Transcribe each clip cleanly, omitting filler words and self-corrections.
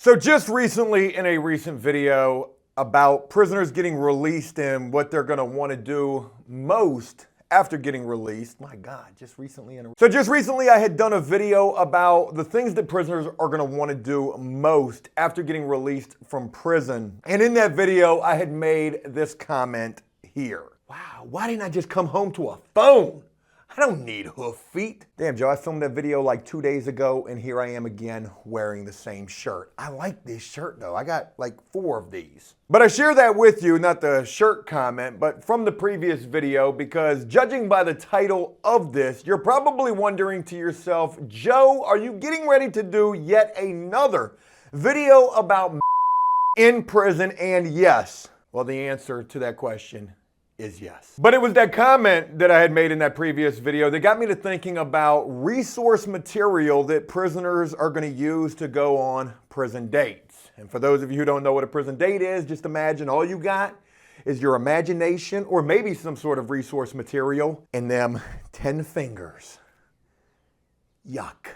So just recently in a recent video about prisoners getting released and what they're going to want to do most after getting released. My God, just recently I had done a video about the things that prisoners are going to want to do most after getting released from prison. And in that video, I had made this comment here. Wow, why didn't I just come home to a phone? I don't need hoof feet. Damn, Joe, I filmed that video like 2 days ago, and here I am again wearing the same shirt. I like this shirt, though. I got like 4 of these. But I share that with you, not the shirt comment, but from the previous video, because judging by the title of this, you're probably wondering to yourself, Joe, are you getting ready to do yet another video about in prison? And yes. Well, the answer to that question is yes. But it was that comment that I had made in that previous video that got me to thinking about resource material that prisoners are going to use to go on prison dates. And for those of you who don't know what a prison date is, just imagine all you got is your imagination or maybe some sort of resource material and them 10 fingers. Yuck.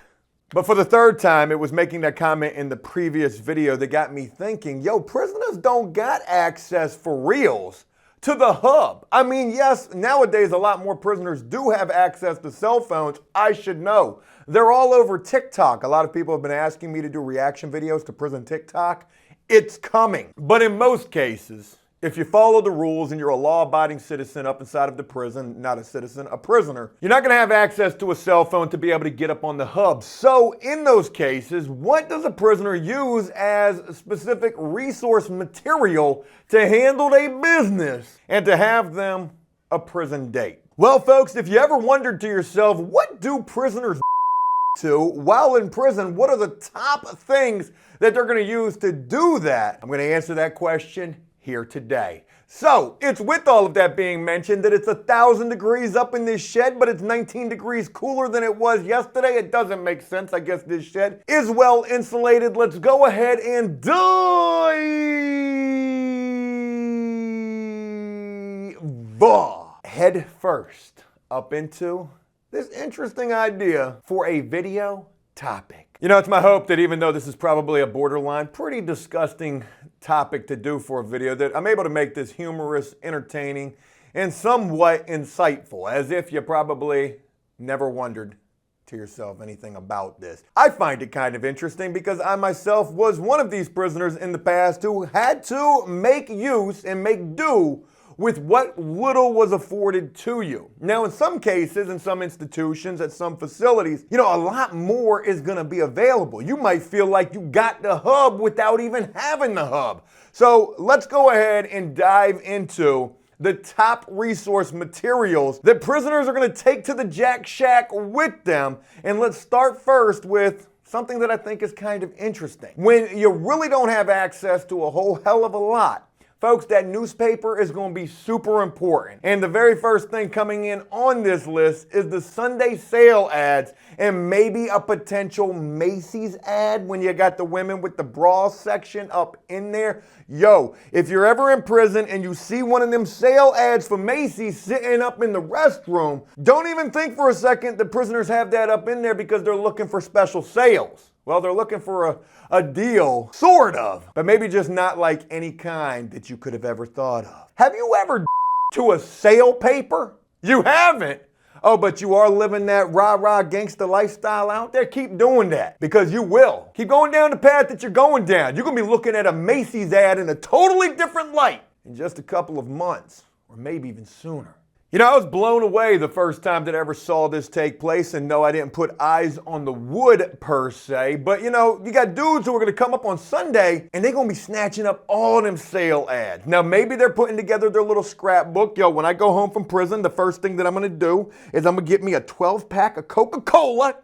But for the third time, it was making that comment in the previous video that got me thinking, yo, prisoners don't got access for reals to the hub. I mean, yes, nowadays a lot more prisoners do have access to cell phones. I should know. They're all over TikTok. A lot of people have been asking me to do reaction videos to prison TikTok. It's coming. But in most cases, if you follow the rules and you're a law-abiding citizen up inside of the prison, not a citizen, a prisoner, you're not going to have access to a cell phone to be able to get up on the hub. So in those cases, what does a prisoner use as specific resource material to handle their business and to have them a prison date? Well, folks, if you ever wondered to yourself, what do prisoners to while in prison? What are the top things that they're going to use to do that? I'm going to answer that question here today. So it's with all of that being mentioned that it's 1,000 degrees up in this shed, but it's 19 degrees cooler than it was yesterday. It doesn't make sense. I guess this shed is well insulated. Let's go ahead and dive head first up into this interesting idea for a video topic. You know, it's my hope that even though this is probably a borderline, pretty disgusting topic to do for a video, that I'm able to make this humorous, entertaining, and somewhat insightful, as if you probably never wondered to yourself anything about this. I find it kind of interesting because I myself was one of these prisoners in the past who had to make use and make do with what little was afforded to you. Now, in some cases, in some institutions, at some facilities, you know, a lot more is gonna be available. You might feel like you got the hub without even having the hub. So let's go ahead and dive into the top resource materials that prisoners are gonna take to the Jack Shack with them. And let's start first with something that I think is kind of interesting. When you really don't have access to a whole hell of a lot, folks, that newspaper is going to be super important. And the very first thing coming in on this list is the Sunday sale ads and maybe a potential Macy's ad when you got the women with the bra section up in there. Yo, if you're ever in prison and you see one of them sale ads for Macy's sitting up in the restroom, don't even think for a second that prisoners have that up in there because they're looking for special sales. Well, they're looking for a deal, sort of, but maybe just not like any kind that you could have ever thought of. Have you ever to a sale paper? You haven't? Oh, but you are living that rah-rah gangster lifestyle out there? Keep doing that, because you will. Keep going down the path that you're going down. You're going to be looking at a Macy's ad in a totally different light in just a couple of months, or maybe even sooner. You know, I was blown away the first time that I ever saw this take place, and no, I didn't put eyes on the wood per se, but you know, you got dudes who are gonna come up on Sunday and they're gonna be snatching up all them sale ads. Now, maybe they're putting together their little scrapbook. Yo, when I go home from prison, the first thing that I'm gonna do is I'm gonna get me a 12-pack of Coca-Cola,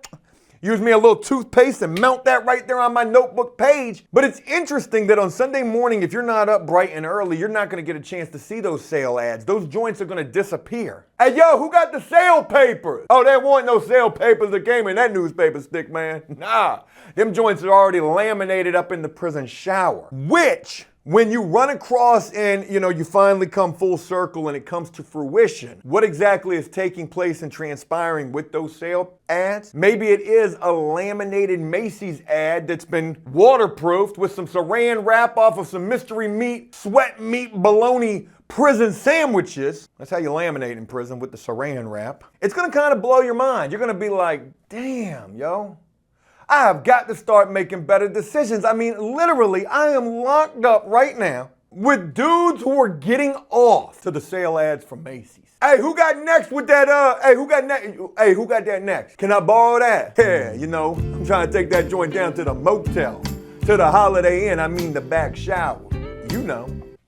use me a little toothpaste and mount that right there on my notebook page. But it's interesting that on Sunday morning, if you're not up bright and early, you're not going to get a chance to see those sale ads. Those joints are going to disappear. Hey, yo, who got the sale papers? Oh, there weren't no sale papers that came in that newspaper stick, man. Nah, them joints are already laminated up in the prison shower, which when you run across and, you finally come full circle and it comes to fruition, what exactly is taking place and transpiring with those sale ads? Maybe it is a laminated Macy's ad that's been waterproofed with some saran wrap off of some mystery meat, sweat meat, bologna prison sandwiches. That's how you laminate in prison, with the saran wrap. It's gonna kind of blow your mind. You're gonna be like, damn, yo. I have got to start making better decisions. I mean, literally, I am locked up right now with dudes who are getting off to the sale ads from Macy's. Hey, who got next with that, who got that next? Can I borrow that? Yeah, I'm trying to take that joint down to the motel, to the Holiday Inn, I mean the back shower,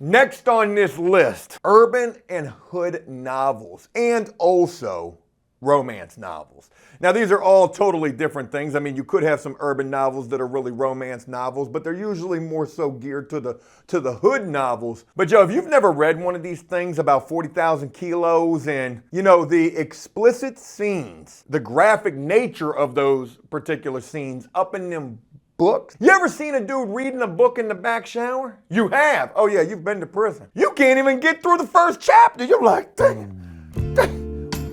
Next on this list, urban and hood novels, and also romance novels. Now, these are all totally different things. I mean, you could have some urban novels that are really romance novels, but they're usually more so geared to the hood novels. But yo, if you've never read one of these things about 40,000 kilos and, the explicit scenes, the graphic nature of those particular scenes up in them books. You ever seen a dude reading a book in the back shower? You have. Oh yeah, you've been to prison. You can't even get through the first chapter. You're like, dang,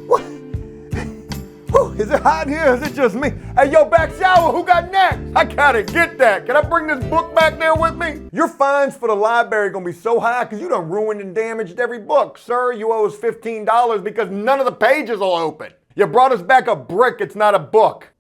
what? Is it hot in here? Is it just me? Hey, yo, back shower, who got next? I gotta get that. Can I bring this book back there with me? Your fines for the library are gonna be so high because you done ruined and damaged every book. Sir, you owe us $15 because none of the pages will open. You brought us back a brick, it's not a book.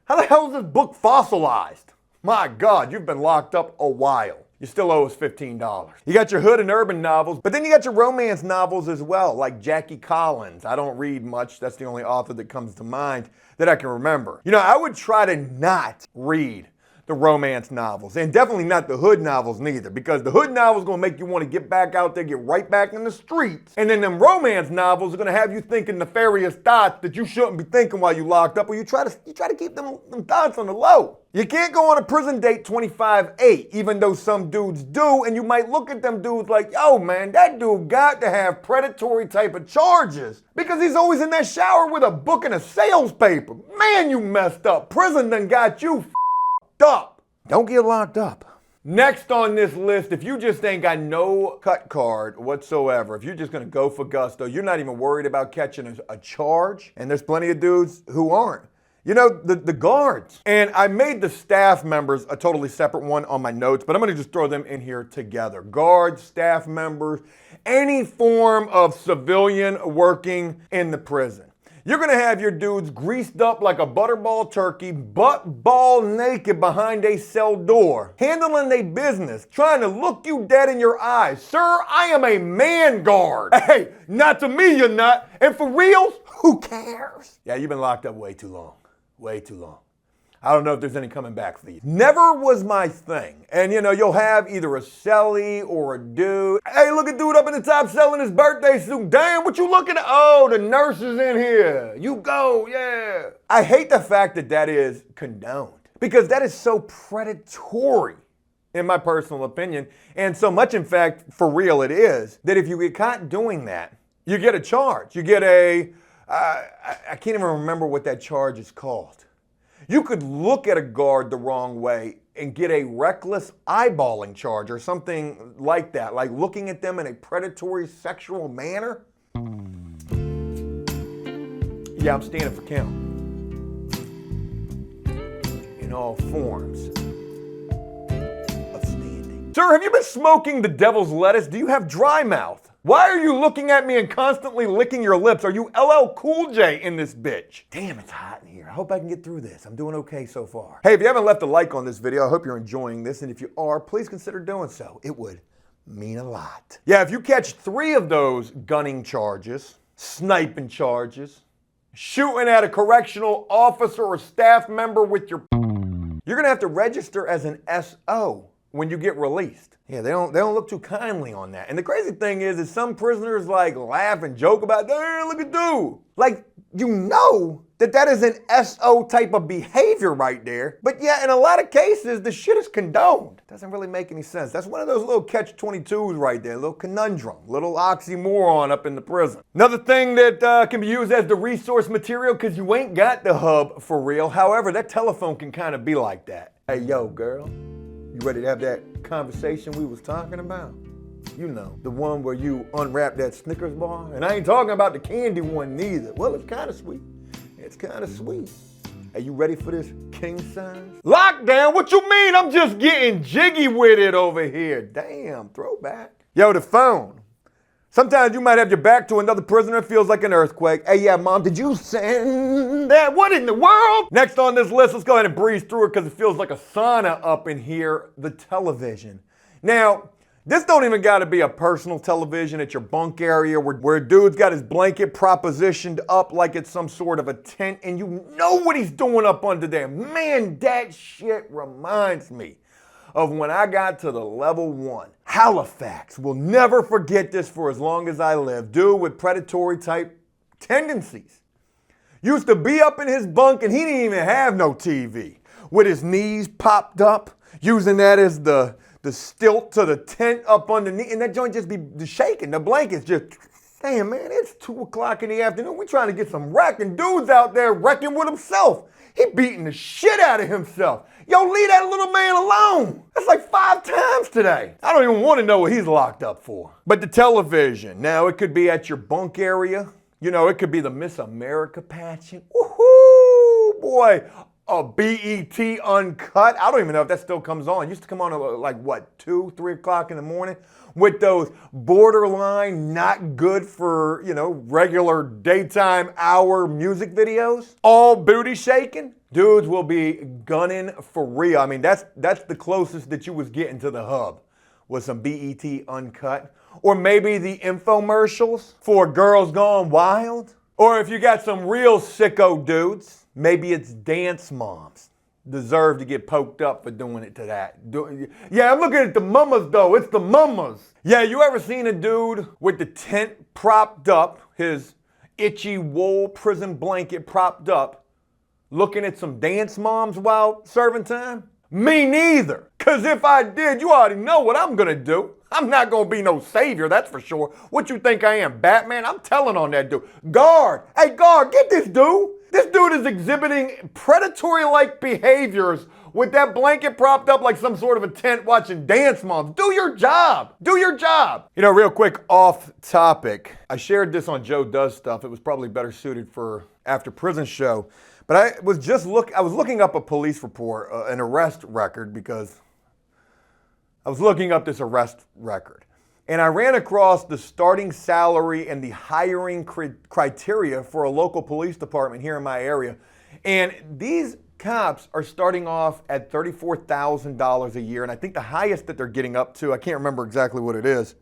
How the hell is this book fossilized? My God, you've been locked up a while. You still owe us $15. You got your hood and urban novels, but then you got your romance novels as well, like Jackie Collins. I don't read much. That's the only author that comes to mind that I can remember. I would try to not read the romance novels, and definitely not the hood novels neither, because the hood novels gonna make you want to get back out there, get right back in the streets, and then them romance novels are gonna have you thinking nefarious thoughts that you shouldn't be thinking while you locked up, or you try to keep them thoughts on the low. You can't go on a prison date 25-8, even though some dudes do, and you might look at them dudes like, yo man, that dude got to have predatory type of charges because he's always in that shower with a book and a sales paper. Man, you messed up. Prison done got you up. Don't get locked up. Next on this list, if you just ain't got no cut card whatsoever, if you're just gonna go for gusto, you're not even worried about catching a charge, and there's plenty of dudes who aren't. The guards. And I made the staff members a totally separate one on my notes, but I'm gonna just throw them in here together. Guards, staff members, any form of civilian working in the prison. You're gonna have your dudes greased up like a butterball turkey, butt ball naked behind a cell door, handling their business, trying to look you dead in your eyes. Sir, I am a man guard. Hey, not to me you're not. And for reals, who cares? Yeah, you've been locked up way too long. Way too long. I don't know if there's any coming back for you. Never was my thing. And you'll have either a cellie or a dude. Hey, look at dude up in the top selling his birthday suit. Damn, what you looking at? Oh, the nurse is in here. You go, yeah. I hate the fact that is condoned because that is so predatory, in my personal opinion. And so much, in fact, for real it is, that if you get caught doing that, you get a charge. You get I can't even remember what that charge is called. You could look at a guard the wrong way and get a reckless eyeballing charge or something like that, like looking at them in a predatory sexual manner. Yeah, I'm standing for count. In all forms of standing. Sir, have you been smoking the devil's lettuce? Do you have dry mouth? Why are you looking at me and constantly licking your lips? Are you LL Cool J in this bitch? Damn, it's hot in here. I hope I can get through this. I'm doing okay so far. Hey, if you haven't left a like on this video, I hope you're enjoying this. And if you are, please consider doing so. It would mean a lot. Yeah, if you catch 3 of those gunning charges, sniping charges, shooting at a correctional officer or staff member with your you're gonna have to register as an SO when you get released. Yeah, they don't look too kindly on that. And the crazy thing is some prisoners like laugh and joke about, hey, look at dude. Like, that is an SO type of behavior right there. But yeah, in a lot of cases, the shit is condoned. Doesn't really make any sense. That's one of those little catch-22s right there, little conundrum, little oxymoron up in the prison. Another thing that can be used as the resource material, because you ain't got the hub for real. However, that telephone can kind of be like that. Hey, yo, girl. You ready to have that conversation we was talking about? You know, the one where you unwrap that Snickers bar. And I ain't talking about the candy one neither. Well, it's kind of sweet. It's kind of sweet. Are you ready for this king size? Lockdown? What you mean? I'm just getting jiggy with it over here. Damn, throwback. Yo, the phone. Sometimes you might have your back to another prisoner. It feels like an earthquake. Hey, yeah, Mom, did you send that? What in the world? Next on this list, let's go ahead and breeze through it because it feels like a sauna up in here, the television. Now, this don't even got to be a personal television at your bunk area where a dude's got his blanket propositioned up like it's some sort of a tent and you know what he's doing up under there. Man, that shit reminds me of when I got to the level 1. Halifax. Will never forget this for as long as I live. Dude with predatory type tendencies. Used to be up in his bunk and he didn't even have no TV. With his knees popped up, using that as the stilt to the tent up underneath, and that joint just be shaking. The blanket's just, damn man, it's 2 o'clock in the afternoon. We trying to get some wrecking. Dude's out there wrecking with himself. He beating the shit out of himself. Yo, leave that little man alone. That's like 5 times today. I don't even want to know what he's locked up for. But the television, now it could be at your bunk area. You know, it could be the Miss America pageant. Woohoo, boy. A BET Uncut. I don't even know if that still comes on. It used to come on at like what, 2, 3 o'clock in the morning with those borderline not good for, you know, regular daytime hour music videos. All booty shaking. Dudes will be gunning for real. I mean, that's the closest that you was getting to the hub was some BET Uncut. Or maybe the infomercials for Girls Gone Wild. Or if you got some real sicko dudes, maybe it's Dance Moms. Deserve to get poked up for doing it to that. Yeah, I'm looking at the mamas though. It's the mamas. Yeah, you ever seen a dude with the tent propped up, his itchy wool prison blanket propped up, looking at some Dance Moms while serving time? Me neither. Cause if I did, you already know what I'm gonna do. I'm not gonna be no savior, that's for sure. What you think I am, Batman? I'm telling on that dude. Guard, hey guard, get this dude. This dude is exhibiting predatory-like behaviors with that blanket propped up like some sort of a tent watching Dance Moms. Do your job. Do your job. You know, real quick off topic. I shared this on Joe Does Stuff. It was probably better suited for After Prison Show. But I was looking up a police report, an arrest record, because I was looking up this arrest record. And I ran across the starting salary and the hiring criteria for a local police department here in my area. And these cops are starting off at $34,000 a year. And I think the highest that they're getting up to, I can't remember exactly what it is.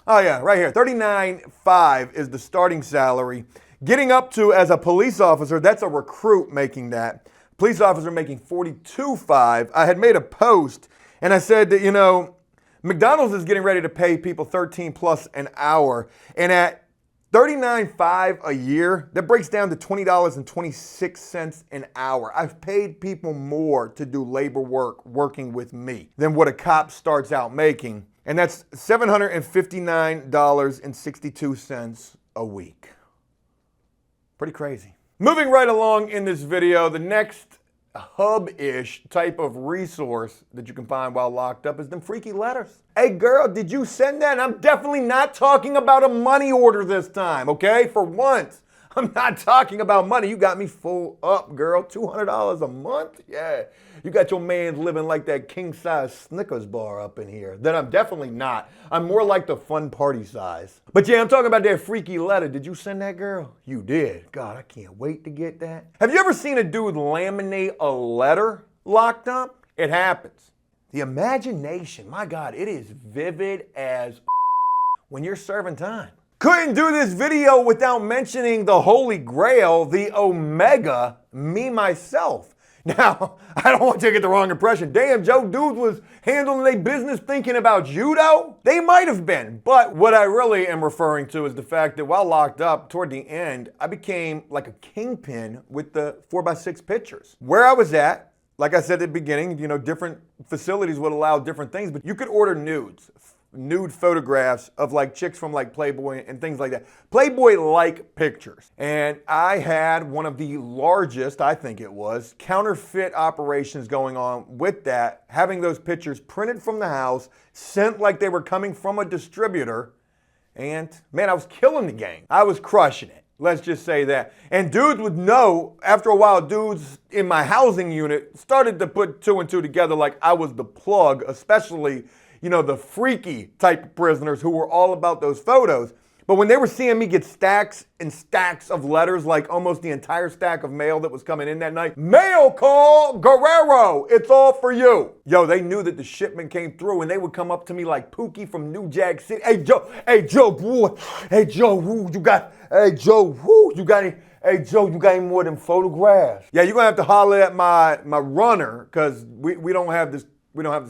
Oh yeah, right here, $39,500 is the starting salary. Getting up to, as a police officer, that's a recruit making that. Police officer making $42,500. I had made a post and I said that, you know, McDonald's is getting ready to pay people $13 plus an hour. And at $39,500 a year, that breaks down to $20.26 an hour. I've paid people more to do labor work working with me than what a cop starts out making. And that's $759.62 a week. Pretty crazy. Moving right along in this video, the next hub-ish type of resource that you can find while locked up is them freaky letters. Hey girl, did you send that? And I'm definitely not talking about a money order this time, okay? For once, I'm not talking about money. You got me full up, girl. $200 a month? Yeah. You got your man living like that king-size Snickers bar up in here. Then I'm definitely not. I'm more like the fun party size. But yeah, I'm talking about that freaky letter. Did you send that, girl? You did. God, I can't wait to get that. Have you ever seen a dude laminate a letter locked up? It happens. The imagination, my God, it is vivid as when you're serving time. Couldn't do this video without mentioning the Holy Grail, the Omega, me, myself. Now, I don't want you to get the wrong impression. Damn, Joe, dudes was handling their business thinking about judo? They might have been, but what I really am referring to is the fact that while locked up, toward the end, I became like a kingpin with the 4x6 pictures. Where I was at, like I said at the beginning, you know, different facilities would allow different things, but you could order nudes. nude photographs of like chicks from like Playboy and things like that. Playboy-like pictures. And I had one of the largest, I think it was, counterfeit operations going on with that, having those pictures printed from the house, sent like they were coming from a distributor. And man, I was killing the game. I was crushing it. Let's just say that. And dudes would know, after a while, dudes in my housing unit started to put two and two together like I was the plug, especially, you know, the freaky type of prisoners who were all about those photos. But when they were seeing me get stacks and stacks of letters, like almost the entire stack of mail that was coming in that night, mail call Guerrero, it's all for you. Yo, they knew that the shipment came through and they would come up to me like Pookie from New Jack City. Hey, Joe, boy, hey, Joe, woo, you got any more than photographs? Yeah, you're gonna have to holler at my runner, because we don't have this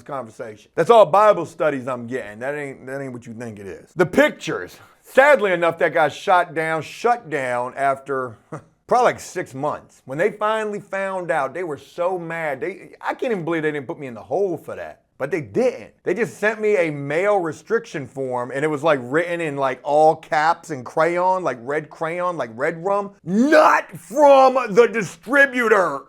conversation. That's all Bible studies I'm getting. That ain't what you think it is. The pictures. Sadly enough, that got shut down after probably like 6 months. When they finally found out, they were so mad. I can't even believe they didn't put me in the hole for that. But they didn't. They just sent me a mail restriction form, and it was like written in like all caps and crayon, like red rum. Not from the distributor.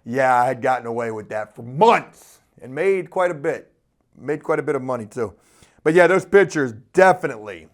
Yeah, I had gotten away with that for months and made quite a bit. Made quite a bit of money too. But yeah, those pictures definitely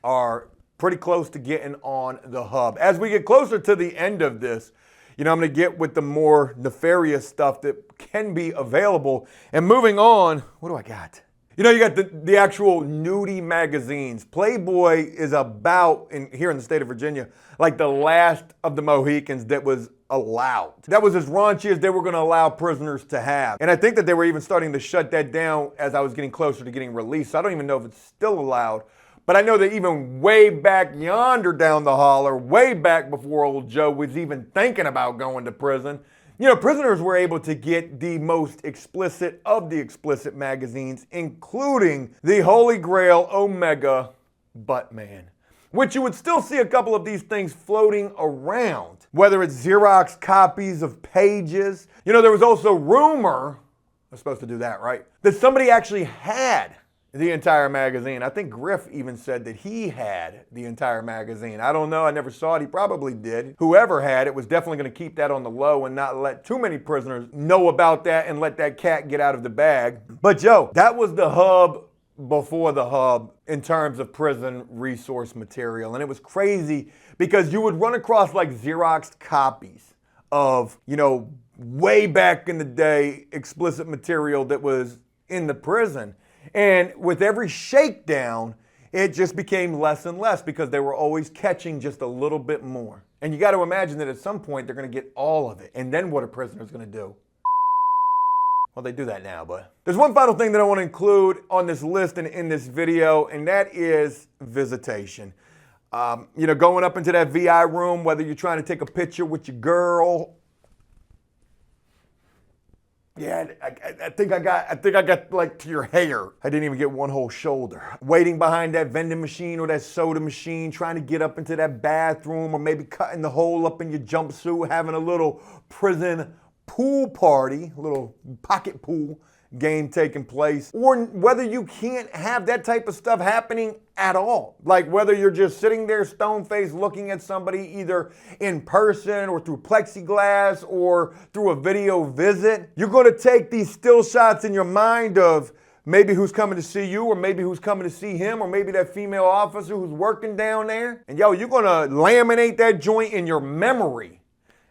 are pretty close to getting on the hub. As we get closer to the end of this, you know, I'm going to get with the more nefarious stuff that can be available. And moving on, what do I got? You know, you got the actual nudie magazines. Playboy is about, here in the state of Virginia, like the last of the Mohicans that was allowed. That was as raunchy as they were going to allow prisoners to have. And I think that they were even starting to shut that down as I was getting closer to getting released. So I don't even know if it's still allowed. But I know that even way back yonder down the holler, way back before old Joe was even thinking about going to prison, you know, prisoners were able to get the most explicit of the explicit magazines, including the Holy Grail Omega Buttman, which you would still see a couple of these things floating around, whether it's Xerox copies of pages. You know, there was also rumor, I'm supposed to do that, right? That somebody actually had the entire magazine. I think Griff even said that he had the entire magazine. I don't know. I never saw it. He probably did. Whoever had it was definitely going to keep that on the low and not let too many prisoners know about that and let that cat get out of the bag. But Joe, that was the hub before the hub in terms of prison resource material. And it was crazy because you would run across like Xerox copies of, you know, way back in the day explicit material that was in the prison. And with every shakedown, it just became less and less because they were always catching just a little bit more. And you got to imagine that at some point they're going to get all of it. And then what are prisoners going to do? Well, they do that now, but there's one final thing that I want to include on this list and in this video, and that is visitation. You know, going up into that VI room, whether you're trying to take a picture with your girl. Yeah, I think I got like to your hair. I didn't even get one whole shoulder. Waiting behind that vending machine or that soda machine, trying to get up into that bathroom, or maybe cutting the hole up in your jumpsuit, having a little prison pool party, a little pocket pool game taking place, or whether you can't have that type of stuff happening at all. Like whether you're just sitting there stone-faced looking at somebody either in person or through plexiglass or through a video visit, you're going to take these still shots in your mind of maybe who's coming to see you, or maybe who's coming to see him, or maybe that female officer who's working down there. And yo, you're going to laminate that joint in your memory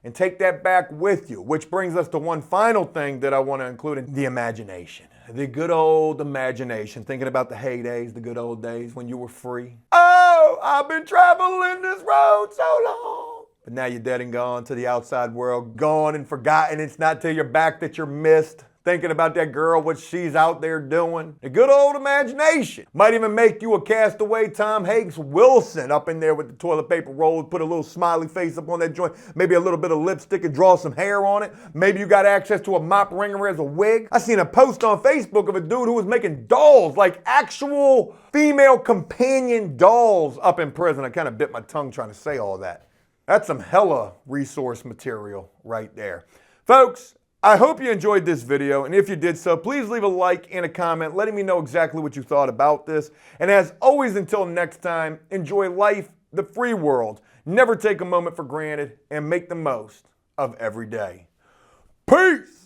and take that back with you, which brings us to one final thing that I want to include in the imagination. The good old imagination, thinking about the heydays, the good old days when you were free. Oh, I've been traveling this road so long. But now you're dead and gone to the outside world, gone and forgotten. It's not till you're back that you're missed. Thinking about that girl, what she's out there doing. The good old imagination might even make you a castaway Tom Hanks Wilson up in there with the toilet paper roll, put a little smiley face up on that joint, maybe a little bit of lipstick and draw some hair on it. Maybe you got access to a mop ringer as a wig. I seen a post on Facebook of a dude who was making dolls, like actual female companion dolls up in prison. I kind of bit my tongue trying to say all that. That's some hella resource material right there. Folks, I hope you enjoyed this video, and if you did so, please leave a like and a comment letting me know exactly what you thought about this. And as always, until next time, enjoy life, the free world. Never take a moment for granted, and make the most of every day. Peace!